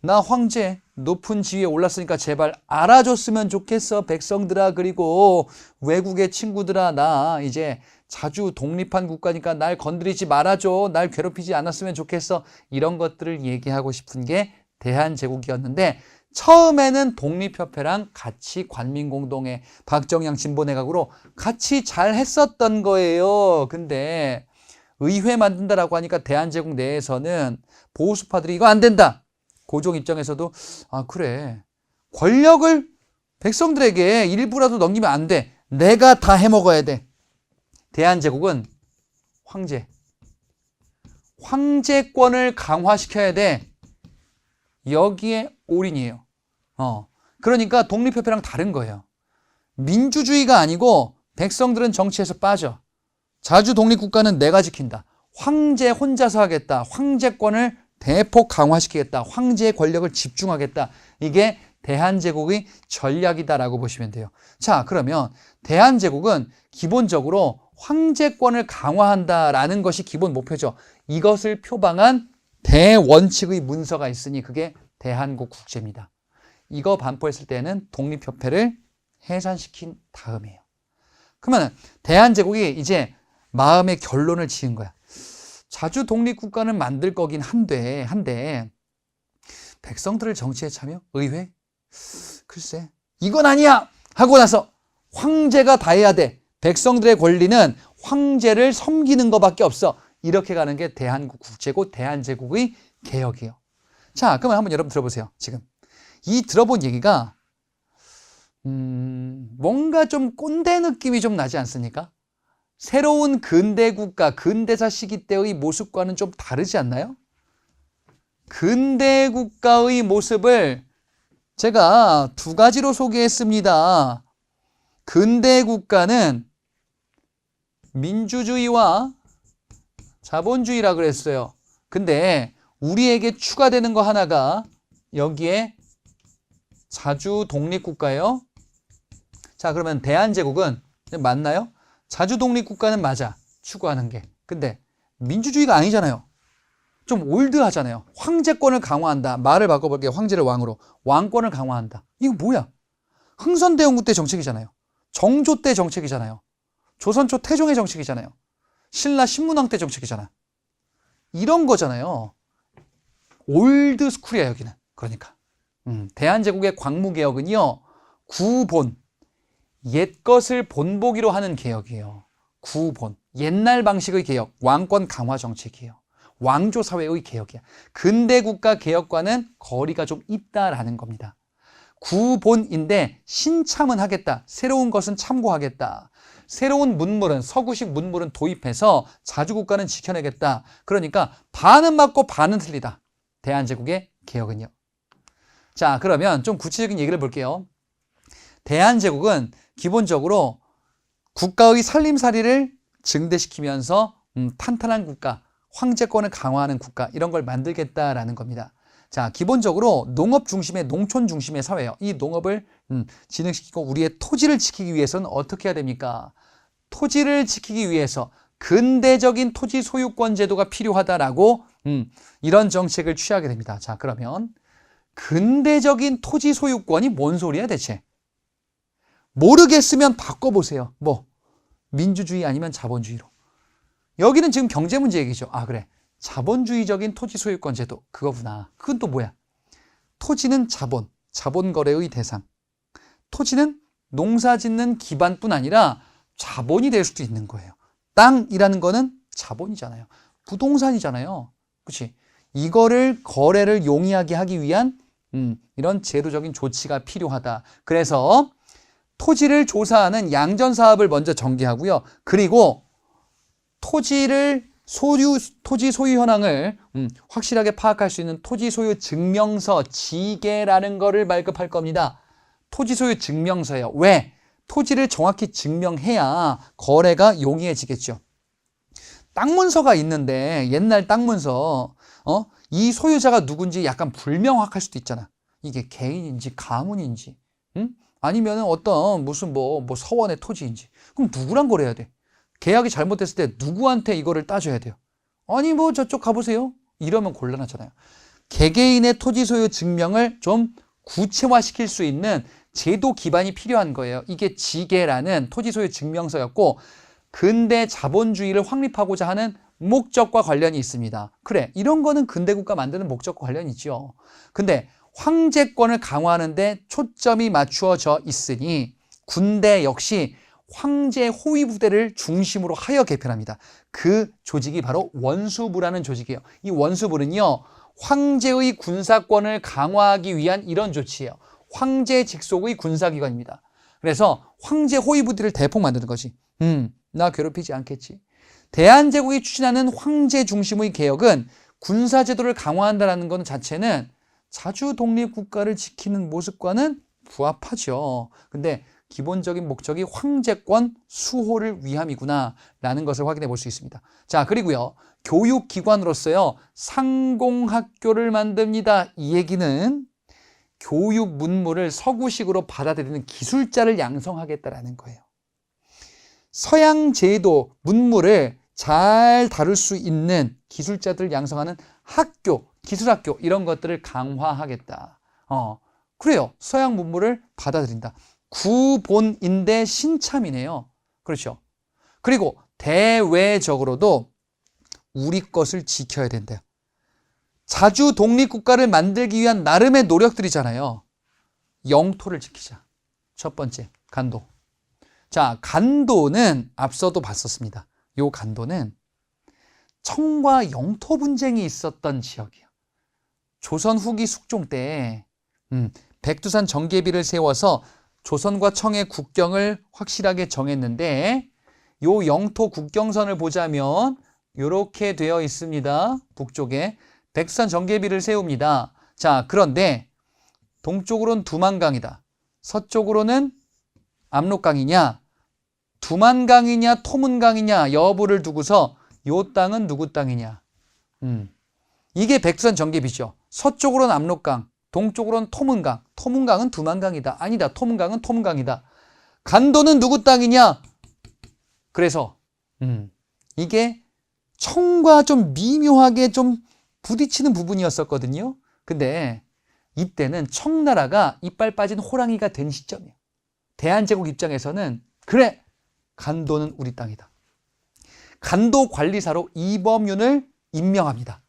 나 황제 높은 지위에 올랐으니까 제발 알아줬으면 좋겠어. 백성들아, 그리고 외국의 친구들아, 나 이제 자주 독립한 국가니까 날 건드리지 말아줘. 날 괴롭히지 않았으면 좋겠어. 이런 것들을 얘기하고 싶은 게 대한제국이었는데, 처음에는 독립협회랑 같이 관민공동회, 박정양 진보내각으로 같이 잘 했었던 거예요. 근데 의회 만든다라고 하니까 대한제국 내에서는 보수파들이 이거 안 된다. 고종 입장에서도 그래, 권력을 백성들에게 일부라도 넘기면 안 돼. 내가 다 해먹어야 돼. 대한제국은 황제권을 강화시켜야 돼. 여기에 올인이에요. 그러니까 독립협회랑 다른 거예요. 민주주의가 아니고 백성들은 정치에서 빠져. 자주 독립국가는 내가 지킨다. 황제 혼자서 하겠다. 황제권을 대폭 강화시키겠다. 황제의 권력을 집중하겠다. 이게 대한제국의 전략이다라고 보시면 돼요. 자, 그러면 대한제국은 기본적으로 황제권을 강화한다라는 것이 기본 목표죠. 이것을 표방한 대원칙의 문서가 있으니 그게 대한국국제입니다. 이거 반포했을 때는 독립협회를 해산시킨 다음이에요. 그러면 대한제국이 이제 마음의 결론을 지은 거야. 자주 독립국가는 만들 거긴 한데 백성들을 정치에 참여? 의회? 글쎄, 이건 아니야! 하고 나서 황제가 다 해야 돼. 백성들의 권리는 황제를 섬기는 것밖에 없어. 이렇게 가는 게 대한국국제고 대한제국의 개혁이에요. 자, 그러면 한번 여러분 들어보세요. 지금 이 들어본 얘기가 뭔가 좀 꼰대 느낌이 좀 나지 않습니까? 새로운 근대국가, 근대사 시기 때의 모습과는 좀 다르지 않나요? 근대국가의 모습을 제가 두 가지로 소개했습니다. 근대국가는 민주주의와 자본주의라 그랬어요. 근데 우리에게 추가되는 거 하나가 여기에 자주 독립국가예요. 자, 그러면 대한제국은 맞나요? 자주 독립국가는 맞아. 추구하는 게. 근데 민주주의가 아니잖아요. 좀 올드하잖아요. 황제권을 강화한다. 말을 바꿔볼게요. 황제를 왕으로. 왕권을 강화한다. 이거 뭐야? 흥선대원군 때 정책이잖아요. 정조 때 정책이잖아요. 조선 초 태종의 정책이잖아요. 신라 신문왕 때 정책이잖아. 이런 거잖아요. 올드 스쿨이야, 여기는. 그러니까 대한제국의 광무개혁은요, 구본, 옛것을 본보기로 하는 개혁이에요. 구본, 옛날 방식의 개혁, 왕권 강화 정책이에요. 왕조사회의 개혁이야. 근대국가 개혁과는 거리가 좀 있다라는 겁니다. 구본인데 신참은 하겠다. 새로운 것은 참고하겠다. 새로운 문물은, 서구식 문물은 도입해서 자주국가는 지켜내겠다. 그러니까 반은 맞고 반은 틀리다. 대한제국의 개혁은요. 자, 그러면 좀 구체적인 얘기를 볼게요. 대한제국은 기본적으로 국가의 살림살이를 증대시키면서 탄탄한 국가, 황제권을 강화하는 국가, 이런 걸 만들겠다라는 겁니다. 자, 기본적으로 농업 중심의, 농촌 중심의 사회예요. 이 농업을 진흥시키고 우리의 토지를 지키기 위해서는 어떻게 해야 됩니까? 토지를 지키기 위해서 근대적인 토지 소유권 제도가 필요하다라고 이런 정책을 취하게 됩니다. 자, 그러면 근대적인 토지 소유권이 뭔 소리야 대체? 모르겠으면 바꿔보세요. 뭐 민주주의 아니면 자본주의로. 여기는 지금 경제 문제 얘기죠. 아, 그래, 자본주의적인 토지 소유권 제도, 그거구나. 그건 또 뭐야? 토지는 자본, 자본 거래의 대상. 토지는 농사 짓는 기반뿐 아니라 자본이 될 수도 있는 거예요. 땅이라는 거는 자본이잖아요. 부동산이잖아요. 그렇지? 이거를 거래를 용이하게 하기 위한 이런 제도적인 조치가 필요하다. 그래서 토지를 조사하는 양전 사업을 먼저 전개하고요. 그리고 토지 소유 현황을 확실하게 파악할 수 있는 토지 소유 증명서, 지계라는 거를 발급할 겁니다. 토지 소유 증명서예요. 왜? 토지를 정확히 증명해야 거래가 용이해지겠죠. 땅 문서가 있는데, 옛날 땅 문서, 이 소유자가 누군지 약간 불명확할 수도 있잖아. 이게 개인인지 가문인지, 아니면 어떤 무슨 뭐 서원의 토지인지. 그럼 누구랑 거래해야 돼? 계약이 잘못됐을 때 누구한테 이거를 따져야 돼요? 아니 뭐 저쪽 가보세요. 이러면 곤란하잖아요. 개개인의 토지 소유 증명을 좀 구체화시킬 수 있는 제도 기반이 필요한 거예요. 이게 지계라는 토지 소유 증명서였고 근대 자본주의를 확립하고자 하는 목적과 관련이 있습니다. 그래, 이런 거는 근대 국가 만드는 목적과 관련이 있죠. 근데 황제권을 강화하는 데 초점이 맞추어져 있으니 군대 역시 황제 호위 부대를 중심으로 하여 개편합니다. 그 조직이 바로 원수부라는 조직이에요. 이 원수부는요, 황제의 군사권을 강화하기 위한 이런 조치예요. 황제 직속의 군사기관입니다. 그래서 황제 호위 부대를 대폭 만드는 거지. 나 괴롭히지 않겠지. 대한제국이 추진하는 황제 중심의 개혁은 군사제도를 강화한다는 것 자체는 자주 독립국가를 지키는 모습과는 부합하죠. 근데 기본적인 목적이 황제권 수호를 위함이구나 라는 것을 확인해 볼 수 있습니다. 자, 그리고요, 교육기관으로서요, 상공학교를 만듭니다. 이 얘기는 교육 문물을 서구식으로 받아들이는 기술자를 양성하겠다라는 거예요. 서양 제도 문물을 잘 다룰 수 있는 기술자들을 양성하는 학교, 기술학교 이런 것들을 강화하겠다. 그래요. 서양 문물을 받아들인다. 구본인대 신참이네요. 그렇죠. 그리고 대외적으로도 우리 것을 지켜야 된대요. 자주 독립국가를 만들기 위한 나름의 노력들이잖아요. 영토를 지키자. 첫 번째, 간도. 자, 간도는 앞서도 봤었습니다. 요 간도는 청과 영토 분쟁이 있었던 지역이에요. 조선 후기 숙종 때 백두산 정계비를 세워서 조선과 청의 국경을 확실하게 정했는데 요 영토 국경선을 보자면 이렇게 되어 있습니다. 북쪽에 백두산 정계비를 세웁니다. 자, 그런데 동쪽으로는 두만강이다. 서쪽으로는 압록강이냐, 두만강이냐, 토문강이냐 여부를 두고서 요 땅은 누구 땅이냐. 이게 백두산 정계비죠. 서쪽으로는 압록강, 동쪽으로는 토문강. 토문강은 두만강이다. 아니다. 토문강은 토문강이다. 간도는 누구 땅이냐? 그래서 이게 청과 좀 미묘하게 좀 부딪히는 부분이었었거든요. 근데 이때는 청나라가 이빨 빠진 호랑이가 된 시점이에요. 대한제국 입장에서는 그래, 간도는 우리 땅이다. 간도 관리사로 이범윤을 임명합니다.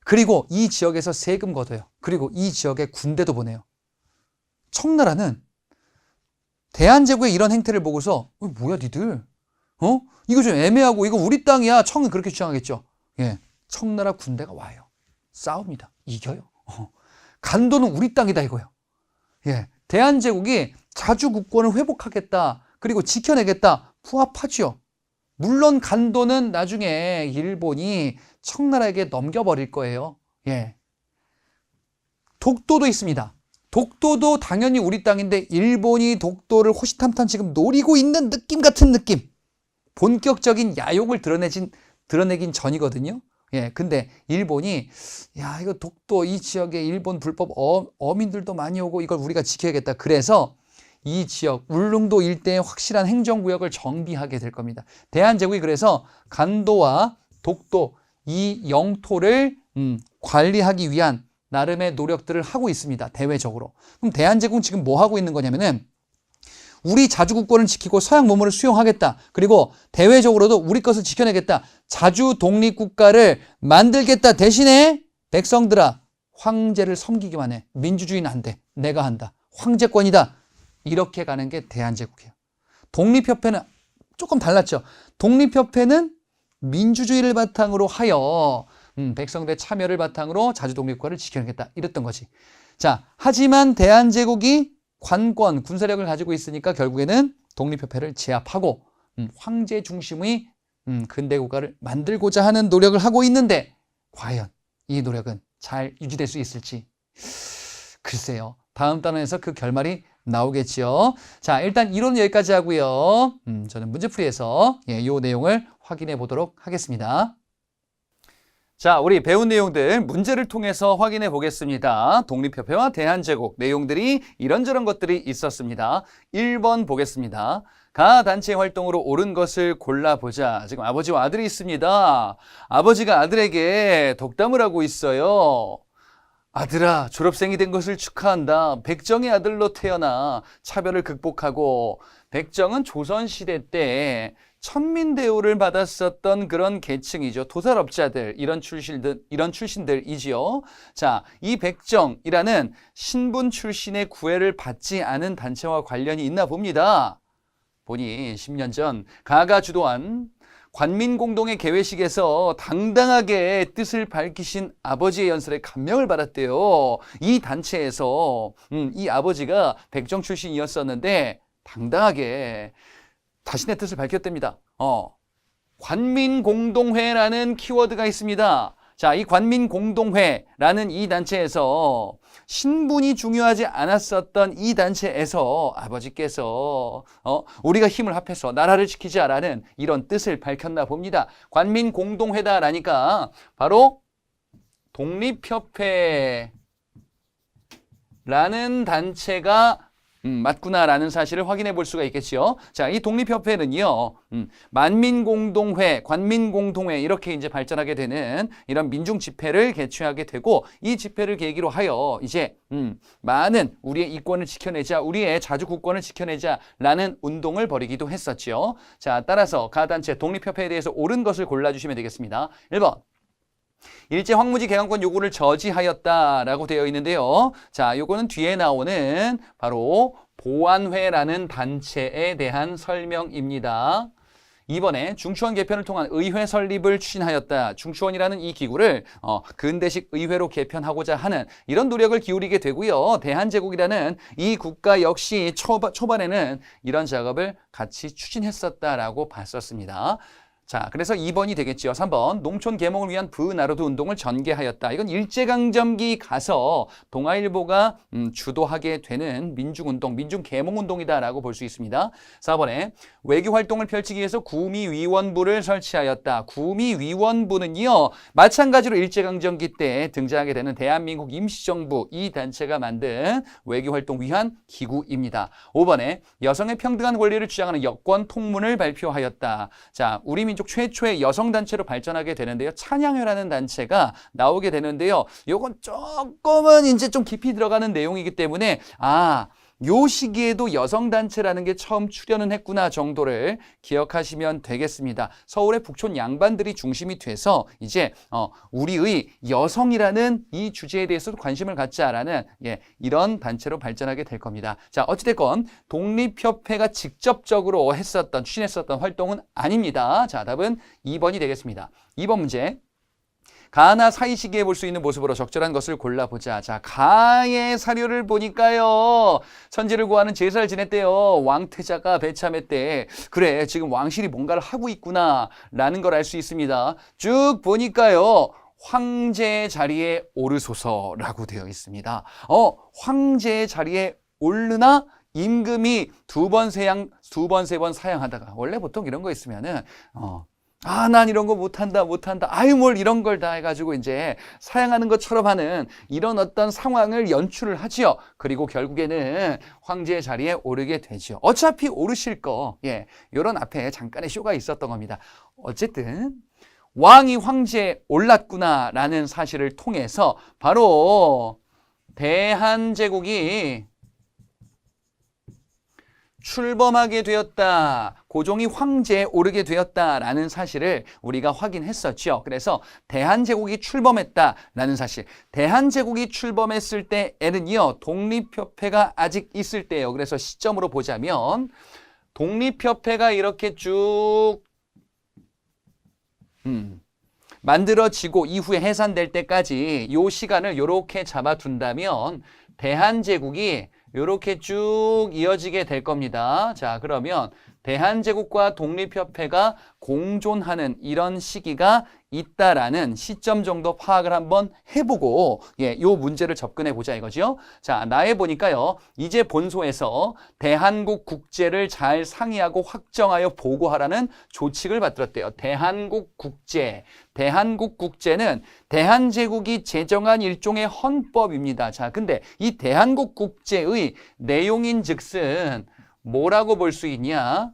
그리고 이 지역에서 세금 걷어요. 그리고 이 지역에 군대도 보내요. 청나라는 대한제국의 이런 행태를 보고서 뭐야 니들? 이거 좀 애매하고 이거 우리 땅이야. 청은 그렇게 주장하겠죠. 예, 청나라 군대가 와요. 싸웁니다. 이겨요. 간도는 우리 땅이다 이거예요. 예, 대한제국이 자주 국권을 회복하겠다. 그리고 지켜내겠다. 부합하죠. 물론 간도는 나중에 일본이 청나라에게 넘겨버릴 거예요. 예. 독도도 있습니다. 독도도 당연히 우리 땅인데 일본이 독도를 호시탐탐 지금 노리고 있는 느낌 같은 느낌. 본격적인 야욕을 드러내긴 전이거든요. 예, 근데 일본이 야 이거 독도 이 지역에 일본 불법 어민들도 많이 오고 이걸 우리가 지켜야겠다. 그래서 이 지역 울릉도 일대에 확실한 행정구역을 정비하게 될 겁니다. 대한제국이 그래서 간도와 독도 이 영토를 관리하기 위한 나름의 노력들을 하고 있습니다. 대외적으로. 그럼 대한제국은 지금 뭐 하고 있는 거냐면은 우리 자주국권을 지키고 서양 문물을 수용하겠다. 그리고 대외적으로도 우리 것을 지켜내겠다. 자주 독립국가를 만들겠다. 대신에 백성들아 황제를 섬기기만 해. 민주주의는 안 돼. 내가 한다. 황제권이다. 이렇게 가는 게 대한제국이에요. 독립협회는 조금 달랐죠. 독립협회는 민주주의를 바탕으로 하여 백성들의 참여를 바탕으로 자주독립국가를 지켜내겠다. 이랬던 거지. 자, 하지만 대한제국이 관권, 군사력을 가지고 있으니까 결국에는 독립협회를 제압하고 황제 중심의 근대국가를 만들고자 하는 노력을 하고 있는데 과연 이 노력은 잘 유지될 수 있을지 글쎄요. 다음 단원에서 그 결말이 나오겠죠. 자, 일단 이론은 여기까지 하고요. 저는 문제풀이에서 이 내용을 확인해 보도록 하겠습니다. 자, 우리 배운 내용들 문제를 통해서 확인해 보겠습니다. 독립협회와 대한제국 내용들이 이런저런 것들이 있었습니다. 1번 보겠습니다. 가 단체 활동으로 옳은 것을 골라보자. 지금 아버지와 아들이 있습니다. 아버지가 아들에게 덕담을 하고 있어요. 아들아, 졸업생이 된 것을 축하한다. 백정의 아들로 태어나 차별을 극복하고, 백정은 조선시대 때 천민대우를 받았었던 그런 계층이죠. 도살업자들, 이런 출신들이지요. 자, 이 백정이라는 신분 출신의 구애를 받지 않은 단체와 관련이 있나 봅니다. 보니 10년 전 가가 주도한 관민공동의 개회식에서 당당하게 뜻을 밝히신 아버지의 연설에 감명을 받았대요. 이 단체에서 이 아버지가 백정 출신이었었는데 당당하게 자신의 뜻을 밝혔답니다. 관민공동회라는 키워드가 있습니다. 자, 이 관민공동회라는 이 단체에서 신분이 중요하지 않았었던 이 단체에서 아버지께서 우리가 힘을 합해서 나라를 지키자라는 이런 뜻을 밝혔나 봅니다. 관민공동회다라니까 바로 독립협회라는 단체가 맞구나라는 사실을 확인해 볼 수가 있겠지요. 자, 이 독립협회는요, 만민공동회, 관민공동회 이렇게 이제 발전하게 되는 이런 민중 집회를 개최하게 되고, 이 집회를 계기로 하여 이제 많은 우리의 이권을 지켜내자, 우리의 자주국권을 지켜내자라는 운동을 벌이기도 했었죠. 자, 따라서 가단체 독립협회에 대해서 옳은 것을 골라주시면 되겠습니다. 1번. 일제 황무지 개항권 요구를 저지하였다라고 되어 있는데요. 자, 요거는 뒤에 나오는 바로 보안회라는 단체에 대한 설명입니다. 2번에 중추원 개편을 통한 의회 설립을 추진하였다. 중추원이라는 이 기구를 근대식 의회로 개편하고자 하는 이런 노력을 기울이게 되고요. 대한제국이라는 이 국가 역시 초반에는 이런 작업을 같이 추진했었다라고 봤었습니다. 자, 그래서 2번이 되겠죠. 3번, 농촌 계몽을 위한 부나로드 운동을 전개하였다. 이건 일제강점기 가서 동아일보가 주도하게 되는 민중운동, 민중계몽운동이다라고 볼 수 있습니다. 4번에 외교활동을 펼치기 위해서 구미위원부를 설치하였다. 구미위원부는요, 마찬가지로 일제강점기 때 등장하게 되는 대한민국 임시정부 이 단체가 만든 외교활동 위한 기구입니다. 5번에 여성의 평등한 권리를 주장하는 여권통문을 발표하였다. 자, 우리 민족 최초의 여성단체로 발전하게 되는데요. 찬양회라는 단체가 나오게 되는데요. 요건 조금은 이제 좀 깊이 들어가는 내용이기 때문에 요 시기에도 여성단체라는 게 처음 출현은 했구나 정도를 기억하시면 되겠습니다. 서울의 북촌 양반들이 중심이 돼서 이제 우리의 여성이라는 이 주제에 대해서도 관심을 갖자라는 이런 단체로 발전하게 될 겁니다. 자, 어찌됐건 독립협회가 직접적으로 추진했었던 활동은 아닙니다. 자, 답은 2번이 되겠습니다. 2번 문제. 가나 사이 시기에 볼 수 있는 모습으로 적절한 것을 골라보자. 자, 가의 사료를 보니까요. 천지를 구하는 제사를 지냈대요. 왕태자가 배참회 때. 그래, 지금 왕실이 뭔가를 하고 있구나 라는 걸 알 수 있습니다. 쭉 보니까요. 황제의 자리에 오르소서라고 되어 있습니다. 황제의 자리에 오르나 임금이 두 번, 세 번 사양하다가 원래 보통 이런 거 있으면은 난 이런 거 못한다. 아유, 뭘 이런 걸 다 해가지고 이제 사양하는 것처럼 하는 이런 어떤 상황을 연출을 하지요. 그리고 결국에는 황제의 자리에 오르게 되죠. 어차피 오르실 거, 이런 앞에 잠깐의 쇼가 있었던 겁니다. 어쨌든 왕이 황제에 올랐구나라는 사실을 통해서 바로 대한제국이 출범하게 되었다. 고종이 황제에 오르게 되었다라는 사실을 우리가 확인했었죠. 그래서 대한제국이 출범했다라는 사실. 대한제국이 출범했을 때에는요. 독립협회가 아직 있을 때예요. 그래서 시점으로 보자면 독립협회가 이렇게 쭉 만들어지고 이후에 해산될 때까지 이 시간을 이렇게 잡아둔다면 대한제국이 이렇게 쭉 이어지게 될 겁니다. 자, 그러면 대한제국과 독립협회가 공존하는 이런 시기가 있다라는 시점 정도 파악을 한번 해보고 요 문제를 접근해 보자 이거죠. 자, 나에 보니까요. 이제 본소에서 대한국 국제를 잘 상의하고 확정하여 보고하라는 조칙을 받들었대요. 대한국 국제. 대한국 국제는 대한제국이 제정한 일종의 헌법입니다. 자, 근데 이 대한국 국제의 내용인즉슨 뭐라고 볼 수 있냐?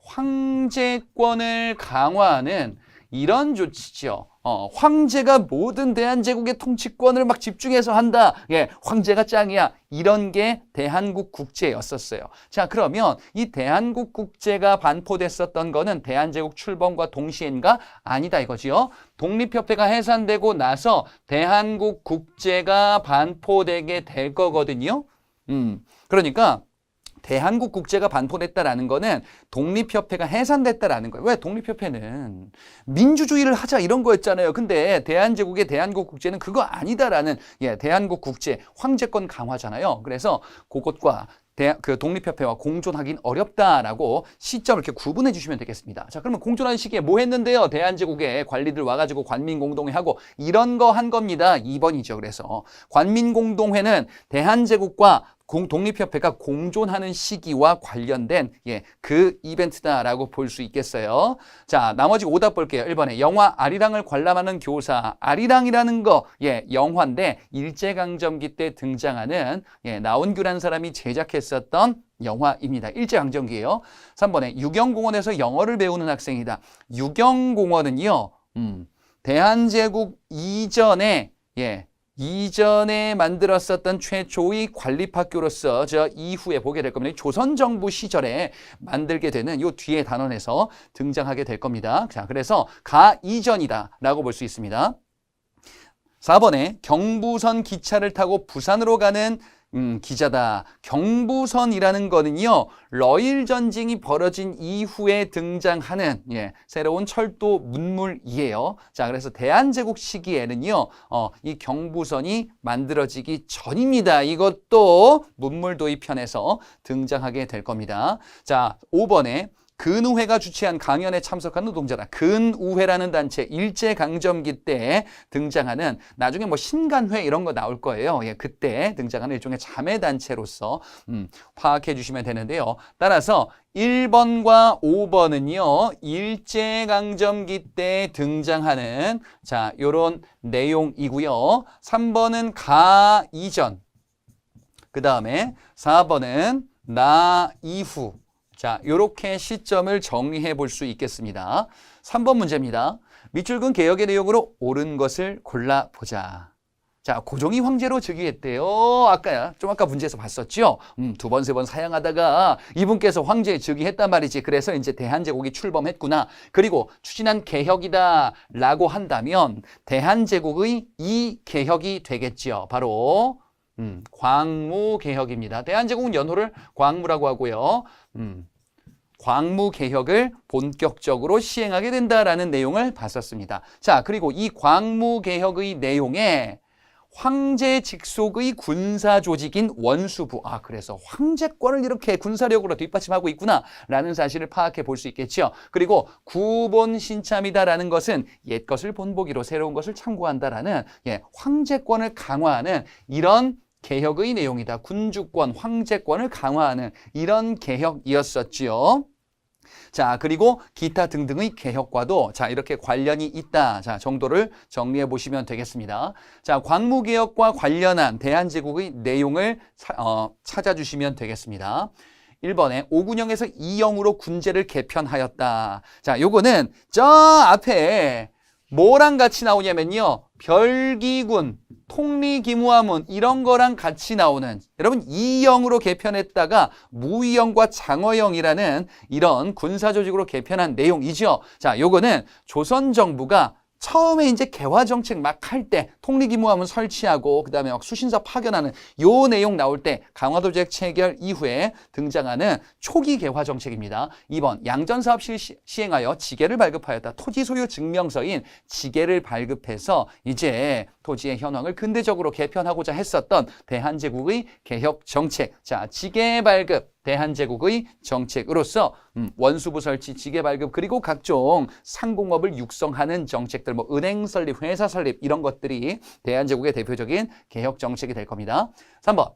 황제권을 강화하는 이런 조치죠. 황제가 모든 대한제국의 통치권을 막 집중해서 한다. 황제가 짱이야. 이런 게 대한국 국제였었어요. 자, 그러면 이 대한국 국제가 반포됐었던 거는 대한제국 출범과 동시인가? 아니다 이거지요. 독립협회가 해산되고 나서 대한국 국제가 반포되게 될 거거든요. 그러니까 대한국 국제가 반포됐다라는 거는 독립협회가 해산됐다라는 거예요. 왜? 독립협회는 민주주의를 하자 이런 거였잖아요. 근데 대한제국의 대한국 국제는 그거 아니다라는 대한국 국제 황제권 강화잖아요. 그래서 그것과 그 독립협회와 공존하긴 어렵다라고 시점을 이렇게 구분해 주시면 되겠습니다. 자, 그러면 공존하는 시기에 뭐 했는데요? 대한제국의 관리들 와가지고 관민공동회 하고 이런 거 한 겁니다. 2번이죠. 그래서 관민공동회는 대한제국과 독립협회가 공존하는 시기와 관련된 그 이벤트다라고 볼 수 있겠어요. 자, 나머지 오답 볼게요. 1번에 영화 아리랑을 관람하는 교사. 아리랑이라는 거 영화인데 일제강점기 때 등장하는 나온규라는 사람이 제작했었던 영화입니다. 일제강점기예요. 3번에 유경공원에서 영어를 배우는 학생이다. 유경공원은요. 대한제국 이전에 만들었었던 최초의 관립학교로서 저 이후에 보게 될 겁니다. 조선정부 시절에 만들게 되는 요 뒤에 단원에서 등장하게 될 겁니다. 자, 그래서 가 이전이다라고 볼 수 있습니다. 4번에 경부선 기차를 타고 부산으로 가는 기자다. 경부선이라는 거는요. 러일 전쟁이 벌어진 이후에 등장하는 새로운 철도 문물이에요. 자, 그래서 대한제국 시기에는요. 이 경부선이 만들어지기 전입니다. 이것도 문물 도입편에서 등장하게 될 겁니다. 자, 5번에 근우회가 주최한 강연에 참석한 노동자다. 근우회라는 단체 일제강점기 때 등장하는 나중에 뭐 신간회 이런 거 나올 거예요. 그때 등장하는 일종의 자매단체로서 파악해 주시면 되는데요. 따라서 1번과 5번은요. 일제강점기 때 등장하는 자, 요런 내용이고요. 3번은 가 이전. 그다음에 4번은 나 이후. 자, 이렇게 시점을 정리해 볼 수 있겠습니다. 3번 문제입니다. 밑줄 근 개혁의 내용으로 옳은 것을 골라보자. 자, 고종이 황제로 즉위했대요. 아까 문제에서 봤었죠? 2번, 3번 사양하다가 이분께서 황제에 즉위했단 말이지. 그래서 이제 대한제국이 출범했구나. 그리고 추진한 개혁이다 라고 한다면 대한제국의 이 개혁이 되겠죠. 바로 광무개혁입니다. 대한제국은 연호를 광무라고 하고요. 광무개혁을 본격적으로 시행하게 된다라는 내용을 봤었습니다. 자, 그리고 이 광무개혁의 내용에 황제 직속의 군사조직인 원수부. 그래서 황제권을 이렇게 군사력으로 뒷받침하고 있구나라는 사실을 파악해 볼 수 있겠죠. 그리고 구본신참이다라는 것은 옛 것을 본보기로 새로운 것을 참고한다라는 황제권을 강화하는 이런 개혁의 내용이다. 군주권, 황제권을 강화하는 이런 개혁이었었지요. 자, 그리고 기타 등등의 개혁과도 자, 이렇게 관련이 있다. 자, 정도를 정리해 보시면 되겠습니다. 자, 광무개혁과 관련한 대한제국의 내용을 찾아주시면 되겠습니다. 1번에 오군영에서 이영으로 군제를 개편하였다. 자, 요거는 저 앞에 뭐랑 같이 나오냐면요. 별기군, 통리기무하문 이런 거랑 같이 나오는 여러분 이영으로 개편했다가 무이영과 장어영이라는 이런 군사조직으로 개편한 내용이죠. 자, 요거는 조선정부가 처음에 이제 개화정책 막 할 때 통리기무하문 설치하고 그다음에 막 수신사 파견하는 요 내용 나올 때 강화도제약 체결 이후에 등장하는 초기 개화정책입니다. 2번 양전사업 시행하여 지계를 발급하였다. 토지 소유 증명서인 지계를 발급해서 이제 토지의 현황을 근대적으로 개편하고자 했었던 대한제국의 개혁정책. 자, 지계 발급. 대한제국의 정책으로서 원수부 설치, 지계 발급 그리고 각종 상공업을 육성하는 정책들, 뭐 은행 설립, 회사 설립 이런 것들이 대한제국의 대표적인 개혁 정책이 될 겁니다. 3번.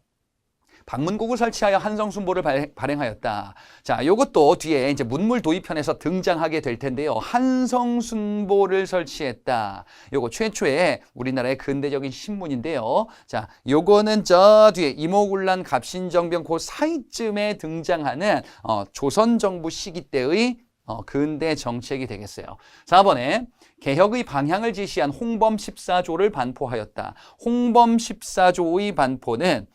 방문국을 설치하여 한성순보를 발행하였다. 자, 요것도 뒤에 이제 문물 도입편에서 등장하게 될 텐데요. 한성순보를 설치했다. 요거 최초의 우리나라의 근대적인 신문인데요. 자, 요거는 저 뒤에 이모군란 갑신정변 그 사이쯤에 등장하는 조선정부 시기 때의 근대 정책이 되겠어요. 4번에 개혁의 방향을 지시한 홍범 14조를 반포하였다. 홍범 14조의 반포는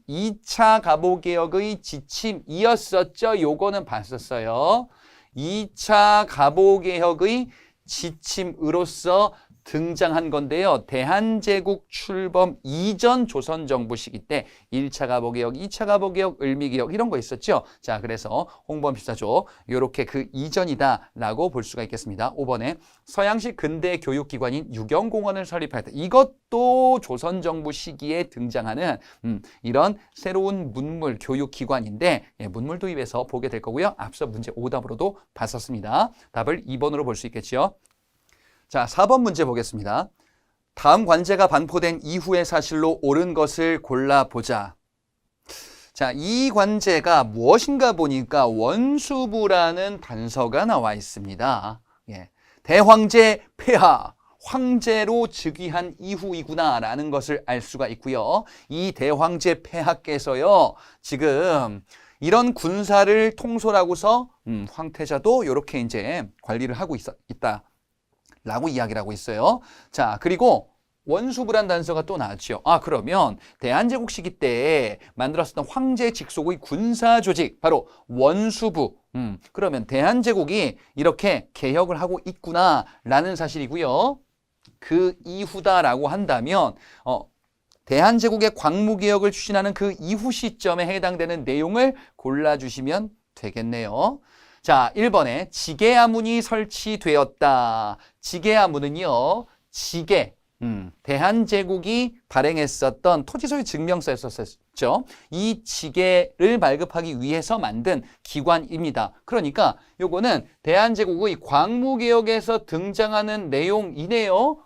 2차 갑오개혁의 지침이었었죠. 요거는 봤었어요. 2차 갑오개혁의 지침으로서 등장한 건데요. 대한제국 출범 이전 조선정부 시기 때 1차 갑오개혁, 2차 갑오개혁, 을미개혁 이런 거 있었죠. 자, 그래서 홍범 14조 요렇게 그 이전이다라고 볼 수가 있겠습니다. 5번에 서양식 근대 교육기관인 유경공원을 설립하였다. 이것도 조선정부 시기에 등장하는 이런 새로운 문물 교육기관인데 문물 도입에서 보게 될 거고요. 앞서 문제 오답으로도 봤었습니다. 답을 2번으로 볼 수 있겠죠. 자, 4번 문제 보겠습니다. 다음 관제가 반포된 이후의 사실로 옳은 것을 골라보자. 자, 이 관제가 무엇인가 보니까 원수부라는 단서가 나와 있습니다. 예. 대황제 폐하, 황제로 즉위한 이후이구나라는 것을 알 수가 있고요. 이 대황제 폐하께서요, 지금 이런 군사를 통솔하고서 황태자도 이렇게 이제 관리를 하고 있다. 라고 이야기를 하고 있어요. 자, 그리고 원수부란 단서가 또 나왔죠. 아, 그러면 대한제국 시기 때 만들었었던 황제 직속의 군사 조직, 바로 원수부. 그러면 대한제국이 이렇게 개혁을 하고 있구나라는 사실이고요. 그 이후다라고 한다면 대한제국의 광무개혁을 추진하는 그 이후 시점에 해당되는 내용을 골라주시면 되겠네요. 자, 1번에 지계아문이 설치되었다. 지계아문은요, 지계, 대한제국이 발행했었던 토지소유 증명서였었죠. 이 지계를 발급하기 위해서 만든 기관입니다. 그러니까 요거는 대한제국의 광무개혁에서 등장하는 내용이네요.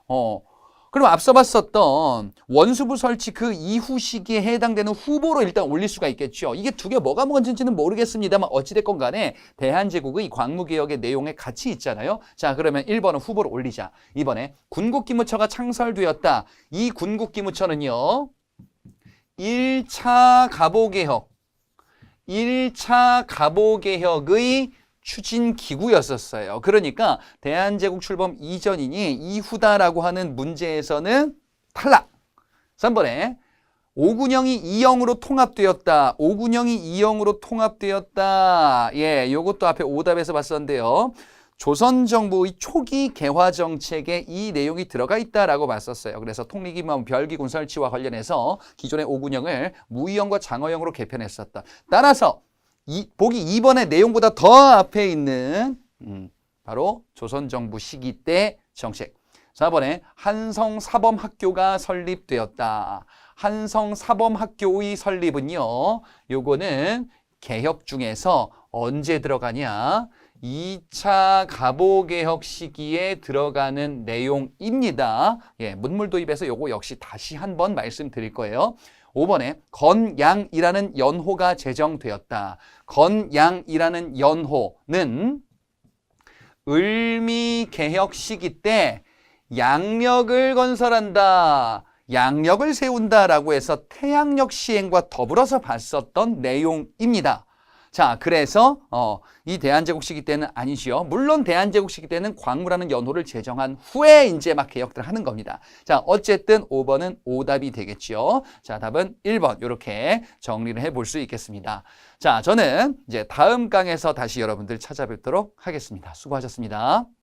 그럼 앞서 봤었던 원수부 설치 그 이후 시기에 해당되는 후보로 일단 올릴 수가 있겠죠. 이게 두 개 뭐가 뭔지는 모르겠습니다만 어찌됐건 간에 대한제국의 광무개혁의 내용에 같이 있잖아요. 자, 그러면 1번은 후보로 올리자. 2번에 군국기무처가 창설되었다. 이 군국기무처는요, 1차 갑오개혁의 추진기구였었어요. 그러니까 대한제국 출범 이전이니 이후다라고 하는 문제에서는 탈락. 3번에 오군영이 이영으로 통합되었다. 오군영이 이영으로 통합되었다. 예, 요것도 앞에 오답에서 봤었는데요. 조선정부의 초기 개화 정책에 이 내용이 들어가 있다라고 봤었어요. 그래서 통리기만 별기군 설치와 관련해서 기존의 오군영을 무의영과 장어영으로 개편했었다. 따라서 보기 2번의 내용보다 더 앞에 있는 바로 조선정부 시기 때 정책. 4번에 한성사범학교가 설립되었다. 한성사범학교의 설립은요, 요거는 개혁 중에서 언제 들어가냐? 2차 갑오개혁 시기에 들어가는 내용입니다. 예, 문물 도입에서 요거 역시 다시 한번 말씀드릴 거예요. 5번에 건양이라는 연호가 제정되었다. 건양이라는 연호는 을미개혁 시기 때 양력을 건설한다. 양력을 세운다라고 해서 태양력 시행과 더불어서 봤었던 내용입니다. 자, 그래서 이 대한제국 시기 때는 아니지요. 물론 대한제국 시기 때는 광무라는 연호를 제정한 후에 이제 막 개혁들을 하는 겁니다. 자, 어쨌든 5번은 오답이 되겠죠. 자, 답은 1번 이렇게 정리를 해볼 수 있겠습니다. 자, 저는 이제 다음 강에서 다시 여러분들 찾아뵙도록 하겠습니다. 수고하셨습니다.